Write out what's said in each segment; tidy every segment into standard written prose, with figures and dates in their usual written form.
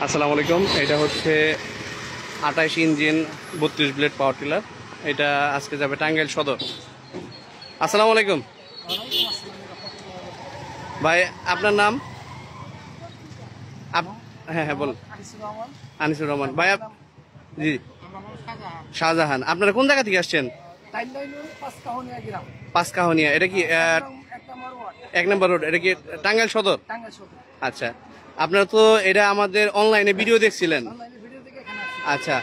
আসসালামু আলাইকুম। এটা হচ্ছে 28 ইঞ্জিন 32 ব্লেড পাওয়ার টিলার। এটা আজকে যাবে টাঙ্গাইল সদর। আসসালামু আলাইকুম ভাই, আপনার নাম? হ্যাঁ হ্যাঁ বল। আনিসুর রহমান ভাই। জি, শাহজাহান। আপনারা কোন জায়গা থেকে আসছেন? পাঁচকাহনিয়া। এটা কি 1 নম্বর রোড? এটা কি টাঙ্গাইল সদর? আচ্ছা, আপনারা তো এটা আমাদের অনলাইনে ভিডিও দেখছিলেন। আচ্ছা,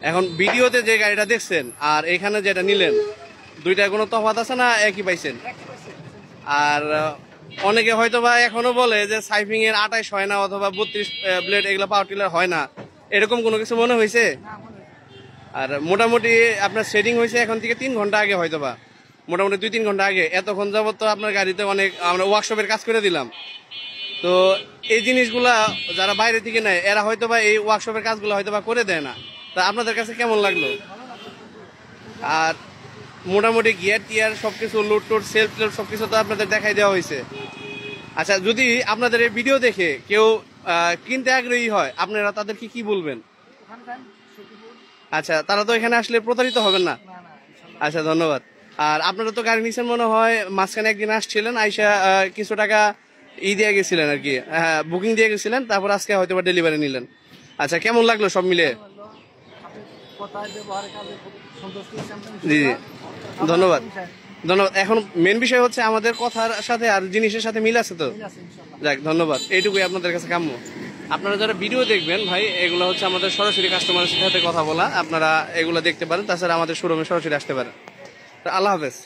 এখন ভিডিওতে যে গাড়িটা দেখছেন আর এখানে যেটা নিলেন, দুইটার কোনো তফাৎ আছে না একই পাইছেন? আর অনেকে হয়তো বা এখনো বলে যে সাইফিং এর 28 হয় না অথবা 32 ব্লেড এগুলো পাওয়ার টিলার হয় না, এরকম কোনো কিছু মনে হয়েছে? আর মোটামুটি আপনার সেটিং হয়েছে এখন থেকে 3 ঘন্টা আগে, হয়তো বা মোটামুটি 2-3 ঘন্টা আগে। এতক্ষণ যাবত তো আপনার গাড়িতে অনেক আমরা ওয়ার্কশপের কাজ করে দিলাম। তো এই জিনিসগুলা যারা বাইরে থেকে নেয় এরা হয়তো বা এই ওয়ার্কশপের কাজগুলো হয়তো বা করে দেয় না। তা আপনাদের কাছে কেমন লাগলো? আর মোটামুটি গিয়ার টিয়ার সবকিছু, লোড টোড, সেলফ টেলফ সবকিছু তো আপনাদের দেখাই দেওয়া হয়েছে। আচ্ছা, যদি আপনাদের এই ভিডিও দেখে কেউ কিনতে আগ্রহী হয়, আপনারা তাদেরকে কি বলবেন? আচ্ছা, তারা তো এখানে আসলে প্রতারিত হবেন না? আচ্ছা, ধন্যবাদ। আর আপনারা তো গাড়ি নিচ্ছেন মনে হয়, মাঝখানে একদিন আসছিলেন, আইসা কিছু টাকা দিয়ে গেছিলেন আর কি, হ্যাঁ বুকিং দিয়ে গেছিলেন, তারপর আজকে হয়তো বা ডেলিভারি নিলেন। আচ্ছা, কেমন লাগলো সব মিলে? জি জি, ধন্যবাদ ধন্যবাদ। এখন মেন বিষয় হচ্ছে আমাদের কথার সাথে আর জিনিসের সাথে মিল আছে তো? যাক, ধন্যবাদ। এইটুকুই আপনাদের কাছে কাম্য। আপনারা যারা ভিডিও দেখবেন ভাই, এগুলো হচ্ছে আমাদের সরাসরি কাস্টমারের সাথে কথা বলা, আপনারা এগুলো দেখতে পারেন। তাছাড়া আমাদের শোরুমে সরাসরি আসতে পারেন। আল্লাহ হাফেজ।